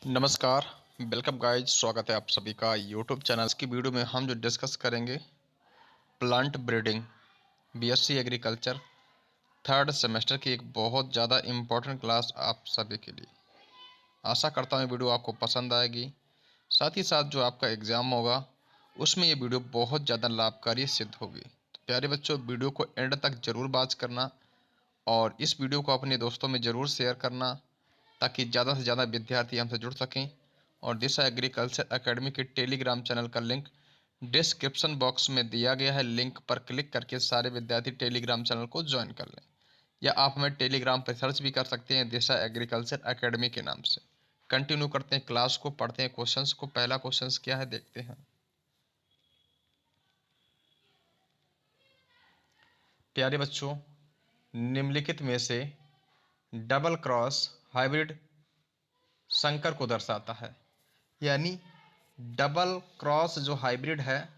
नमस्कार, welcome guys. स्वागत है आप सभी का यूट्यूब चैनल की वीडियो में। हम जो डिस्कस करेंगे plant breeding BSc agriculture third semester की एक बहुत ज़्यादा इम्पोर्टेंट क्लास आप सभी के लिए। आशा करता हूँ ये वीडियो आपको पसंद आएगी। साथ ही साथ जो आपका एग्ज़ाम होगा उसमें ये वीडियो बहुत ज़्यादा लाभकारी सिद्ध होगी। तो प्यारे बच्चों, वीडियो को एंड तक ज़रूर वॉच करना और इस वीडियो को अपने दोस्तों में ज़रूर शेयर करना ताकि ज़्यादा से ज़्यादा विद्यार्थी हमसे जुड़ सकें। और दिशा एग्रीकल्चर एकेडमी के टेलीग्राम चैनल का लिंक डिस्क्रिप्शन बॉक्स में दिया गया है। लिंक पर क्लिक करके सारे विद्यार्थी टेलीग्राम चैनल को ज्वाइन कर लें, या आप हमें टेलीग्राम पर सर्च भी कर सकते हैं दिशा एग्रीकल्चर एकेडमी के नाम से। कंटिन्यू करते हैं क्लास को, पढ़ते हैं क्वेश्चंस को। पहला क्वेश्चंस क्या है देखते हैं। प्यारे बच्चों, निम्नलिखित में से डबल क्रॉस हाइब्रिड संकर को दर्शाता है। यानी डबल क्रॉस जो हाइब्रिड है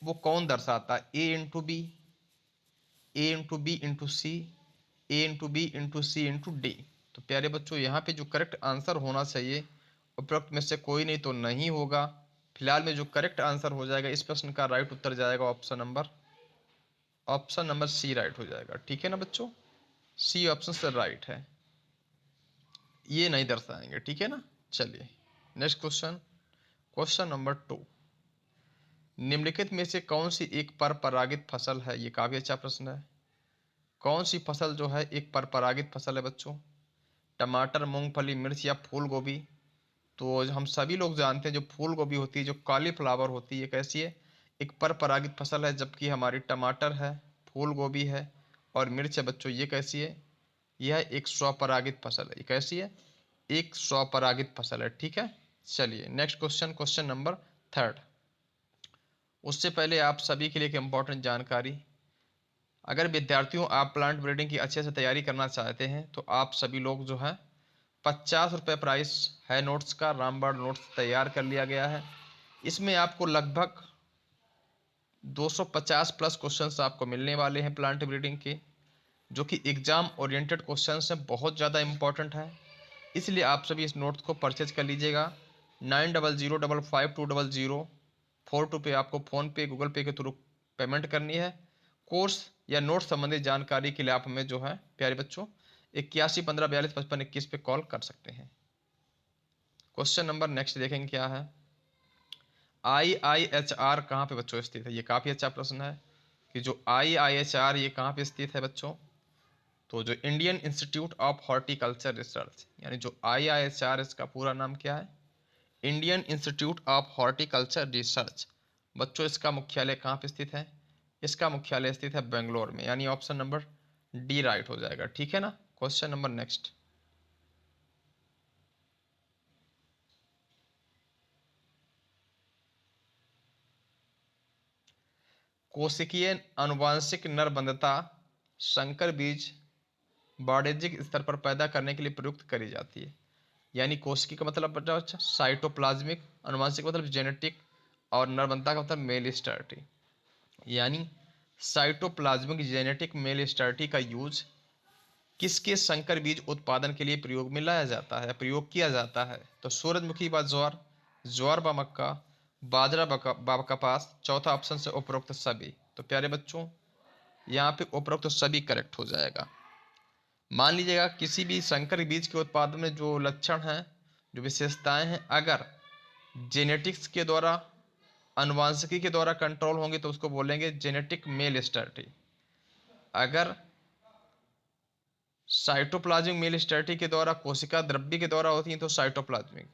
वो कौन दर्शाता है? ए इंटू बी, ए इंटू बी इंटू सी, ए इंटू बी इंटू सी इंटू डी। तो प्यारे बच्चों, यहाँ पे जो करेक्ट आंसर होना चाहिए उपरोक्त में से कोई नहीं तो नहीं होगा। फिलहाल में जो करेक्ट आंसर हो जाएगा इस प्रश्न का राइट उत्तर जाएगा ऑप्शन नंबर सी राइट हो जाएगा। ठीक है ना बच्चों, सी ऑप्शन से राइट है, ये नहीं दर्शाएंगे। ठीक है ना। चलिए नेक्स्ट क्वेश्चन, क्वेश्चन नंबर 2। निम्नलिखित में से कौन सी एक पर परागित फसल है? ये काफी अच्छा प्रश्न है। कौन सी फसल जो है एक पर परागित फसल है बच्चों? टमाटर, मूंगफली, मिर्च या फूल गोभी? तो हम सभी लोग जानते हैं जो फूल गोभी होती है, जो कॉलीफ्लावर होती है, कैसी है? एक पर परागित फसल है। जबकि हमारी टमाटर है, फूल गोभी है और मिर्च है बच्चों, ये कैसी है? यह एक स्वपरागित फसल है। ये कैसी है? एक स्वपरागित फसल है। ठीक है। चलिए नेक्स्ट क्वेश्चन, क्वेश्चन नंबर 3। उससे पहले आप सभी के लिए एक इम्पोर्टेंट जानकारी। अगर विद्यार्थियों आप प्लांट ब्रीडिंग की अच्छे से तैयारी करना चाहते हैं तो आप सभी लोग जो है 50 रुपये प्राइस है नोट्स का, रामबाण नोट्स तैयार कर लिया गया है। इसमें आपको लगभग 250 प्लस क्वेश्चंस आपको मिलने वाले हैं प्लांट ब्रीडिंग के, जो कि एग्जाम ओरिएंटेड क्वेश्चंस हैं, बहुत ज़्यादा इंपॉर्टेंट है। इसलिए आप सभी इस नोट्स को परचेज कर लीजिएगा। 9005520042 पे आपको फ़ोनपे गूगल पे के थ्रू पेमेंट करनी है। कोर्स या नोट संबंधित जानकारी के लिए आप हमें जो है प्यारे बच्चों 8115425521 पे कॉल कर सकते हैं। क्वेश्चन नंबर नेक्स्ट देखेंगे क्या है। IIHR कहाँ पे बच्चों स्थित है? ये काफ़ी अच्छा प्रश्न है कि जो IIHR ये कहाँ पे स्थित है बच्चों। तो जो Indian institute of horticulture research, यानी जो IIHR, इसका पूरा नाम क्या है? Indian institute of horticulture research. बच्चों इसका मुख्यालय कहाँ पे स्थित है? इसका मुख्यालय स्थित है बेंगलोर में, यानी ऑप्शन नंबर डी राइट हो जाएगा। ठीक है ना। Question number next. कोशिकीय आनुवांशिक नरबंधता संकर बीज वाणिज्यिक स्तर पर पैदा करने के लिए प्रयुक्त करी जाती है। यानी कोशिकी का मतलब बच्चा साइटोप्लाज्मिक, आनुवांशिक मतलब जेनेटिक, और नरबंधता का मतलब मेल स्टैटी। यानी साइटोप्लाज्मिक जेनेटिक मेल स्टैटी का यूज किसके संकर बीज उत्पादन के लिए प्रयोग में लाया जाता है, प्रयोग किया जाता है? तो सूरजमुखी व ज्वार, ज्वार व मक्का, बाजरा व कपास, चौथा ऑप्शन से उपरोक्त सभी। तो प्यारे बच्चों यहाँ पे उपरोक्त सभी करेक्ट हो जाएगा। मान लीजिएगा किसी भी संकर बीज के उत्पादन में जो लक्षण हैं, जो विशेषताएं हैं, अगर जेनेटिक्स के द्वारा, अनुवांशिकी के द्वारा कंट्रोल होंगे तो उसको बोलेंगे जेनेटिक मेल स्टैटी। अगर साइटोप्लाज्मिक मेल स्टैटी के द्वारा, कोशिका द्रव्य के द्वारा होती हैं तो साइटोप्लाज्मिक,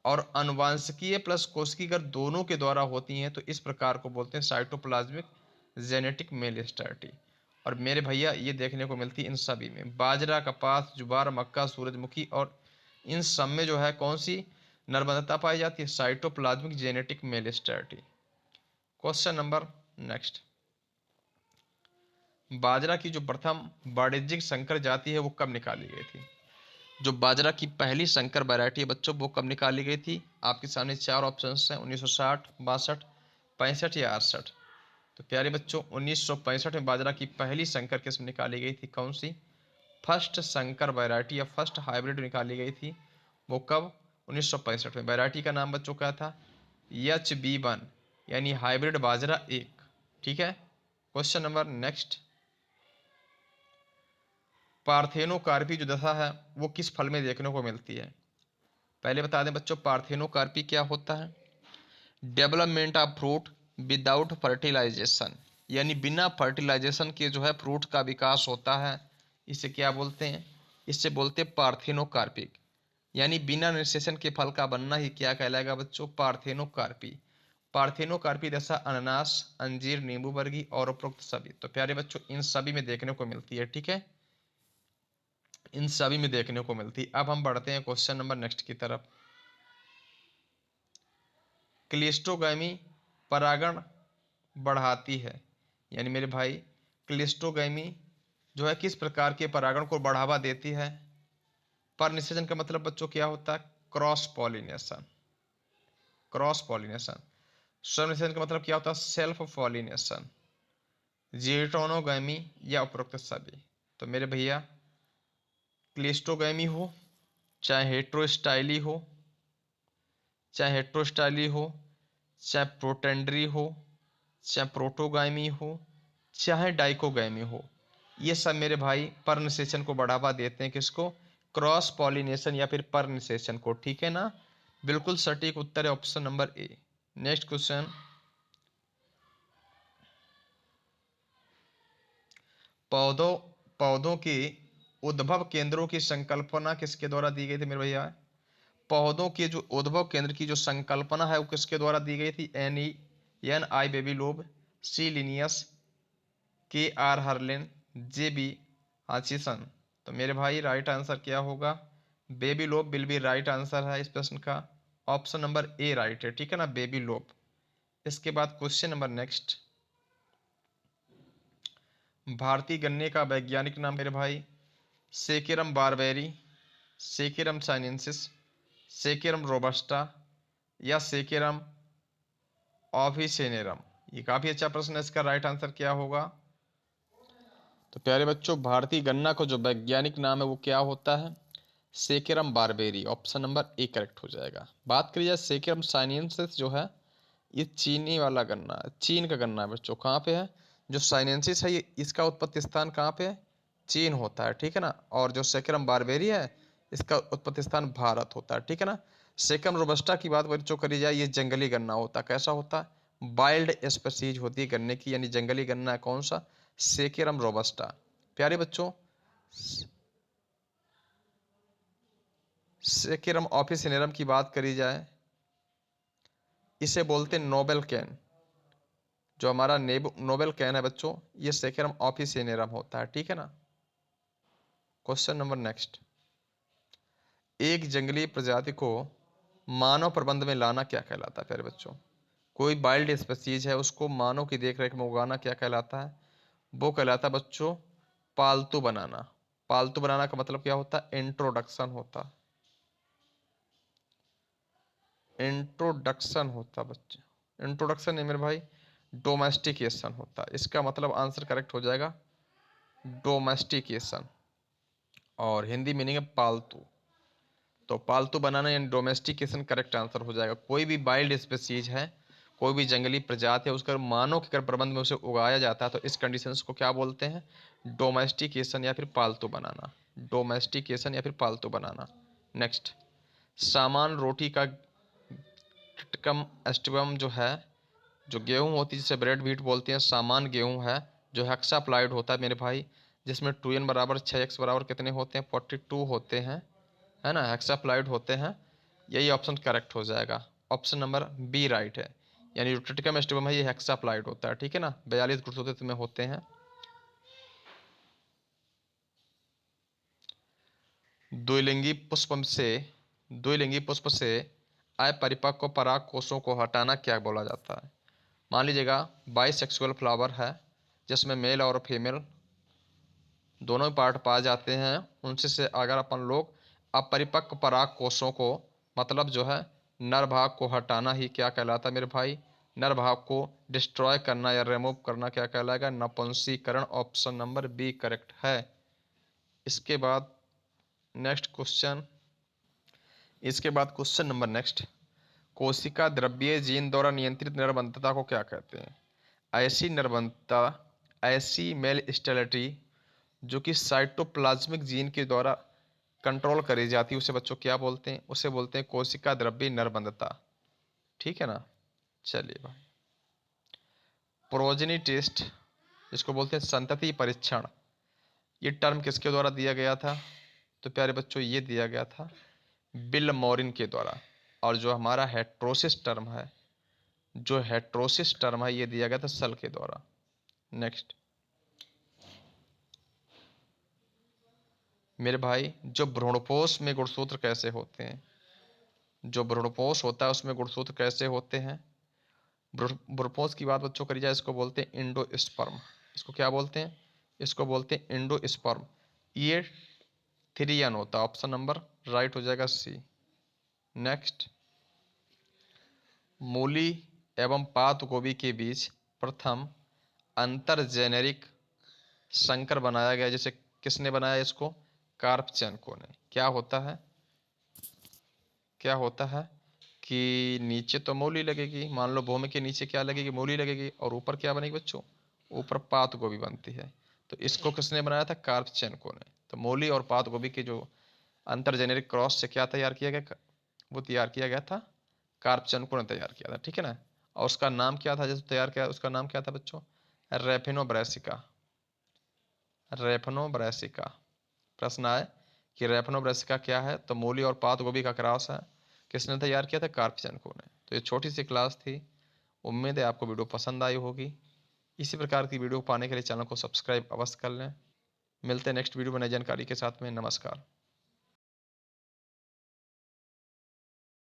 और अनुवांशिकीय प्लस कोशिकीय अगर दोनों के द्वारा होती हैं तो इस प्रकार को बोलते हैं साइटोप्लाज्मिक जेनेटिक मेल स्टैटी। और मेरे भैया ये देखने को मिलती है इन सभी में, बाजरा, कपास, जुबार, मक्का, सूरजमुखी, और इन सब में जो है कौन सी नर्मदता पाई जाती है? Cytoplasmic genetic male sterility. Question number next. बाजरा की जो प्रथम वाणिज्यिक संकर जाति है वो कब निकाली गई थी? जो बाजरा की पहली संकर वैरायटी है बच्चों वो कब निकाली गई थी? आपके सामने चार ऑप्शंस हैं, 1960, 62, 65 या 68। तो प्यारे बच्चों 1965 में बाजरा की पहली संकर किस्म निकाली गई थी। कौन सी? फर्स्ट संकर वैरायटी या फर्स्ट हाइब्रिड निकाली गई थी वो कब? 1965 में। वैरायटी का नाम बच्चों क्या था? HB1 यानी हाइब्रिड बाजरा 1। ठीक है। क्वेश्चन नंबर नेक्स्ट, पार्थेनोकार्पी जो दशा है वो किस फल में देखने को मिलती है? पहले बता दें बच्चों, पार्थेनोकार्पी क्या होता है? Development of fruit without fertilization, यानी बिना फर्टिलाइजेशन के जो है फ्रूट का विकास होता है। इसे क्या बोलते हैं? इससे बोलते हैं पार्थेनोकार्पिक, यानी बिना निषेचन के फल का बनना ही क्या कहलाएगा बच्चों? पार्थेनोकार्पी। पार्थेनोकार्पी दशा अनानास, अंजीर, नींबू वर्गी और उपरोक्त सभी। तो प्यारे बच्चों इन सभी में देखने को मिलती है। ठीक है, इन सभी में देखने को मिलती है। अब हम बढ़ते हैं क्वेश्चन नंबर नेक्स्ट की तरफ। क्लिस्टोगैमी परागण बढ़ाती है, यानी मेरे भाई क्लिस्टोगैमी जो है किस प्रकार के परागण को बढ़ावा देती है? पर निषेचन का मतलब बच्चों क्या होता है? Cross pollination. Cross pollination. स्व निषेचन का मतलब क्या होता है? Self pollination. जेटोनोगैमी या उपरोक्त सभी। तो मेरे भैया क्लिस्टोगैमी हो, चाहे हेट्रोस्टाइली हो, चाहे हेट्रोस्टाइली हो, चाहे प्रोटेंडरी हो, चाहे प्रोटोगामी हो, चाहे डाइकोगामी हो, ये सब मेरे भाई परनिषेचन को बढ़ावा देते हैं। किसको? क्रॉस पॉलिनेशन या फिर परनिषेचन को। ठीक है ना? बिल्कुल सटीक उत्तर है ऑप्शन नंबर ए। नेक्स्ट क्वेश्चन, पौधों पौधों के उद्भव केंद्रों की संकल्पना किसके द्वारा दी गई थी मेरे भैया? पौधों के जो उद्भव केंद्र की जो संकल्पना है वो किसके द्वारा दी गई थी? एन आई बेबीलोब, सी लिनियस, KR हर्लिन, JB हाचिसन। तो मेरे भाई राइट आंसर क्या होगा? बेबीलोब विल बी राइट आंसर है इस प्रश्न का। ऑप्शन नंबर ए राइट है। ठीक है ना, बेबीलोब। इसके बाद क्वेश्चन नंबर नेक्स्ट, भारतीय गन्ने का वैज्ञानिक नाम मेरे भाई saccharum barberry, saccharum chinensis, saccharum robusta या सेकेरम ऑफिसिनेरम। ये काफी अच्छा प्रश्न है, इसका राइट आंसर क्या होगा? तो प्यारे बच्चों भारतीय गन्ना का जो वैज्ञानिक नाम है वो क्या होता है? Saccharum barberi. Option number A correct हो जाएगा। बात करिए सेकेरम साइनेंसिस जो है, ये चीनी वाला गन्ना है, चीन का गन्ना है बच्चों। कहाँ पे है? जो साइनेंसिस है ये इसका उत्पत्ति स्थान कहाँ पे है? चीन होता है। ठीक है ना? और जो सेकेरम बारबेरी है इसका उत्पत्ति स्थान भारत होता है। ठीक है ना? सेकेरम रोबस्टा की बात बच्चों करी जाए, ये जंगली गन्ना होता है। कैसा होता है? वाइल्ड स्पीसीज होती है गन्ने की, यानी जंगली गन्ना है। कौन सा? Saccharum robusta. प्यारे बच्चों सेकेरम ऑफिसिनेरम की बात करी जाए, इसे बोलते हैं नोबेल कैन। जो हमारा नोबेल कैन है बच्चों, ये सेकेरम ऑफिसिनेरम होता है। ठीक है ना? क्वेश्चन नंबर नेक्स्ट, एक जंगली प्रजाति को मानव प्रबंध में लाना क्या कहलाता है प्यारे बच्चों? कोई वाइल्ड स्पीसीज है उसको मानव की देखरेख में उगाना क्या कहलाता है? वो कहलाता है बच्चों पालतू बनाना। पालतू बनाना का मतलब क्या होता है? इंट्रोडक्शन होता इंट्रोडक्शन होता बच्चे। इंट्रोडक्शन है मेरे भाई, डोमेस्टिकेशन होता है। इसका मतलब आंसर करेक्ट हो जाएगा डोमेस्टिकेशन, और हिंदी मीनिंग है पालतू। तो पालतू बनाना यानी डोमेस्टिकेशन करेक्ट आंसर हो जाएगा। कोई भी वाइल्ड स्पीसीज है, कोई भी जंगली प्रजाति है, उसका मानव के अगर प्रबंध में उसे उगाया जाता है तो इस कंडीशंस को क्या बोलते हैं? डोमेस्टिकेशन या फिर पालतू बनाना। डोमेस्टिकेशन या फिर पालतू बनाना। नेक्स्ट, सामान रोटी का टिटकम एस्टिवम जो है, जो गेहूं होती है जिसे ब्रेड व्हीट बोलते हैं, सामान गेहूं है जो हेक्साप्लाइड होता है मेरे भाई, जिसमें 2n बराबर 6x बराबर कितने होते हैं? 42 होते हैं, है ना? हेक्साप्लाइड होते हैं। यही ऑप्शन करेक्ट हो जाएगा। ऑप्शन नंबर बी राइट है, यानी जो ट्रिटिकम एस्टिवम है ये हेक्साप्लाइड होता है। ठीक है ना? 42 गुणसूत्र में होते हैं। द्विलिंगी पुष्प से द्विलिंगी पुष्प से अपरिपक्व पराग कोषों को हटाना क्या बोला जाता है? मान लीजिएगा बाइसेक्सुअल फ्लावर है जिसमें मेल और फीमेल दोनों पार्ट पाए जाते हैं, उनसे से अगर अपन लोग अपरिपक्व पराग कोषों को, मतलब जो है नर भाग को हटाना ही क्या कहलाता है मेरे भाई? नर भाग को डिस्ट्रॉय करना या रिमूव करना क्या कहलाएगा? नपुंसकीकरण। ऑप्शन नंबर बी करेक्ट है। इसके बाद नेक्स्ट क्वेश्चन, इसके बाद क्वेश्चन नंबर नेक्स्ट, कोशिका द्रव्य जीन द्वारा नियंत्रित नरबंधता को क्या कहते हैं? ऐसी नरबंधता, ऐसी मेल स्टेलिटी जो कि साइटोप्लाज्मिक जीन के द्वारा कंट्रोल करी जाती है, उसे बच्चों क्या बोलते हैं? उसे बोलते हैं कोशिका द्रव्य नरबंधता। ठीक है ना? चलिए भाई, प्रोजेनी टेस्ट, इसको बोलते हैं संतति परीक्षण, ये टर्म किसके द्वारा दिया गया था? तो प्यारे बच्चों ये दिया गया था बिल मॉरिन के द्वारा। और जो हमारा हेट्रोसिस टर्म है, जो हेट्रोसिस टर्म है, ये दिया गया था सल के द्वारा। नेक्स्ट मेरे भाई, जो भ्रूणपोष में गुणसूत्र कैसे होते हैं? जो भ्रूणपोष होता है उसमें गुणसूत्र कैसे होते हैं? भ्रूणपोष की बात बच्चों करी जाए, इसको बोलते हैं इंडोस्पर्म। इसको क्या बोलते हैं? इसको बोलते हैं इंडोस्पर्म। ये 3n होता है, ऑप्शन नंबर राइट हो जाएगा सी। नेक्स्ट, मूली एवं पात गोभी के बीच प्रथम अंतर जेनेरिक संकर बनाया गया, जैसे किसने बनाया इसको? कार्पचेंको ने। क्या होता है? क्या होता है कि नीचे तो मूली लगेगी, मान लो भूमि के नीचे क्या लगेगी? मूली लगेगी, और ऊपर क्या बनेगी बच्चों? ऊपर पात गोभी बनती है। तो इसको किसने बनाया था? कार्पचेंको ने। तो मूली और पात गोभी के जो अंतर जेनेरिक क्रॉस से क्या तैयार किया गया? वो तैयार किया गया था, कार्पचेंको ने तैयार किया था। ठीक है ना? और उसका नाम क्या था जैसे तैयार किया? उसका नाम क्या था बच्चों? रेफिनो ब्रेसिका। रेफिनो ब्रेसिका। प्रश्न आए कि रेफिनो ब्रेसिका क्या है, तो मूली और पात गोभी का क्रॉस है। किसने तैयार किया था? कार्पचेंको ने। तो ये छोटी सी क्लास थी, उम्मीद है आपको वीडियो पसंद आई होगी। इसी प्रकार की वीडियो पाने के लिए चैनल को सब्सक्राइब अवश्य कर लें। मिलते हैं नेक्स्ट वीडियो में नई जानकारी के साथ में। नमस्कार।